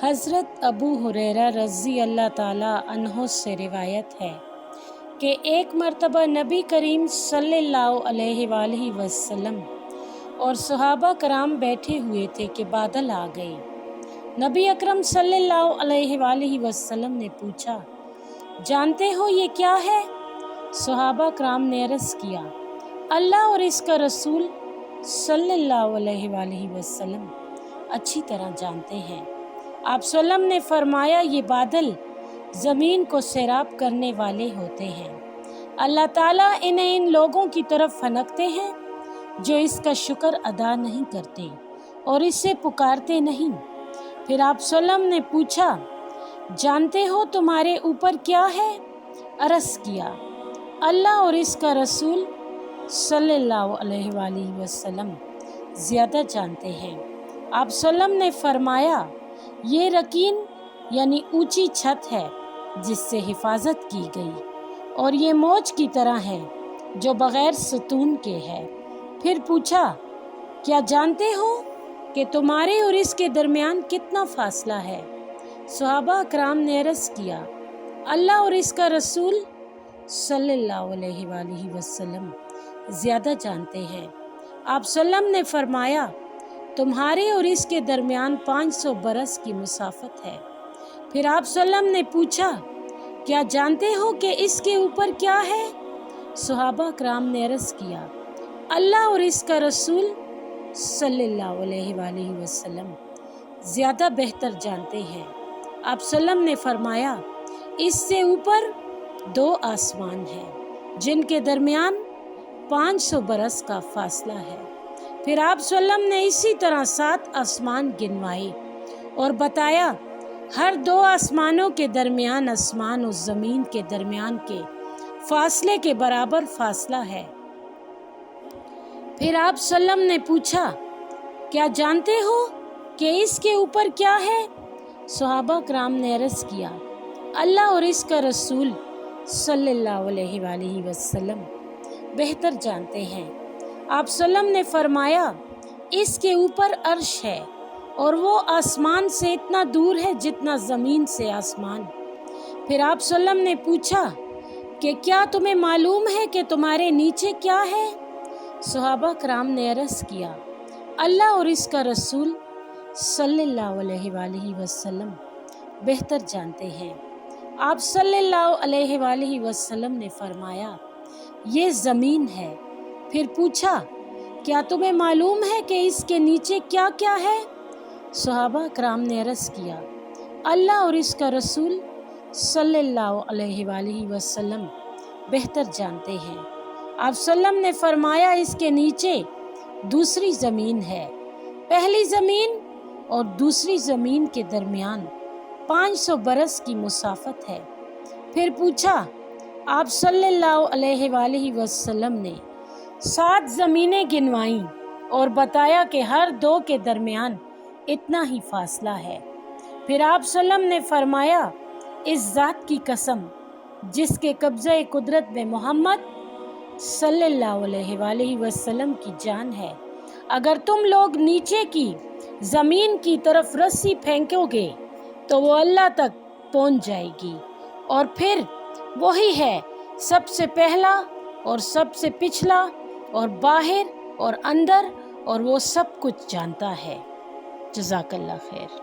حضرت ابو ہریرہ رضی اللہ تعالیٰ عنہ سے روایت ہے کہ ایک مرتبہ نبی کریم صلی اللہ علیہ وآلہ وسلم اور صحابہ کرام بیٹھے ہوئے تھے کہ بادل آ گئے۔ نبی اکرم صلی اللہ علیہ وآلہ وسلم نے پوچھا، جانتے ہو یہ کیا ہے؟ صحابہ کرام نے عرض کیا، اللہ اور اس کا رسول صلی اللہ علیہ وآلہ وسلم اچھی طرح جانتے ہیں۔ آپ صلی اللہ علیہ وسلم نے فرمایا، یہ بادل زمین کو سیراب کرنے والے ہوتے ہیں۔ اللہ تعالیٰ انہیں ان لوگوں کی طرف پھنکتے ہیں جو اس کا شکر ادا نہیں کرتے اور اسے پکارتے نہیں۔ پھر آپ صلی اللہ علیہ وسلم نے پوچھا، جانتے ہو تمہارے اوپر کیا ہے؟ عرض کیا، اللہ اور اس کا رسول صلی اللہ علیہ وآلہ وسلم زیادہ جانتے ہیں۔ آپ صلی اللہ علیہ وسلم نے فرمایا، یہ رکین یعنی اونچی چھت ہے جس سے حفاظت کی گئی، اور یہ موج کی طرح ہے جو بغیر ستون کے ہے۔ پھر پوچھا، کیا جانتے ہو کہ تمہارے اور اس کے درمیان کتنا فاصلہ ہے؟ صحابہ کرام نے عرض کیا، اللہ اور اس کا رسول صلی اللہ علیہ وآلہ وسلم زیادہ جانتے ہیں۔ آپ صلی اللہ علیہ وسلم نے فرمایا، تمہارے اور اس کے درمیان 500 برس کی مسافت ہے۔ پھر آپ صلی اللہ علیہ وسلم نے پوچھا، کیا جانتے ہو کہ اس کے اوپر کیا ہے؟ صحابہ کرام نے عرض کیا، اللہ اور اس کا رسول صلی اللہ علیہ وآلہ وسلم زیادہ بہتر جانتے ہیں۔ آپ صلی اللہ علیہ وسلم نے فرمایا، اس سے اوپر 2 آسمان ہیں جن کے درمیان 500 برس کا فاصلہ ہے۔ پھر آپ صلی اللہ علیہ وسلم نے اسی طرح 7 آسمان گنوائے اور بتایا، ہر 2 آسمانوں کے درمیان آسمان اور زمین کے درمیان کے فاصلے کے برابر فاصلہ ہے۔ پھر آپ صلی اللہ علیہ وسلم نے پوچھا، کیا جانتے ہو کہ اس کے اوپر کیا ہے؟ صحابہ کرام نے عرض کیا، اللہ اور اس کا رسول صلی اللہ علیہ وآلہ وسلم بہتر جانتے ہیں۔ آپ صلی اللہ علیہ وسلم نے فرمایا، اس کے اوپر عرش ہے اور وہ آسمان سے اتنا دور ہے جتنا زمین سے آسمان۔ پھر آپ صلی اللہ علیہ وسلم نے پوچھا کہ کیا تمہیں معلوم ہے کہ تمہارے نیچے کیا ہے؟ صحابہ کرام نے عرض کیا، اللہ اور اس کا رسول صلی اللہ علیہ وآلہ وسلم بہتر جانتے ہیں۔ آپ صلی اللہ علیہ وآلہ وسلم نے فرمایا، یہ زمین ہے۔ پھر پوچھا، کیا تمہیں معلوم ہے کہ اس کے نیچے کیا کیا ہے؟ صحابہ کرام نے عرض کیا، اللہ اور اس کا رسول صلی اللہ علیہ وآلہ وسلم بہتر جانتے ہیں۔ آپ صلی اللہ علیہ وسلم نے فرمایا، اس کے نیچے دوسری زمین ہے۔ پہلی زمین اور دوسری زمین کے درمیان 500 برس کی مسافت ہے۔ پھر پوچھا، آپ صلی اللہ علیہ وآلہ وسلم نے 7 زمینیں گنوائیں اور بتایا کہ ہر 2 کے درمیان اتنا ہی فاصلہ ہے۔ پھر آپ صلی اللہ علیہ وسلم نے فرمایا، اس ذات کی قسم جس کے قبضہ قدرت میں محمد صلی اللہ علیہ وآلہ وسلم کی جان ہے، اگر تم لوگ نیچے کی زمین کی طرف رسی پھینکو گے تو وہ اللہ تک پہنچ جائے گی، اور پھر وہی ہے سب سے پہلا اور سب سے پچھلا اور باہر اور اندر، اور وہ سب کچھ جانتا ہے۔ جزاک اللہ خیر۔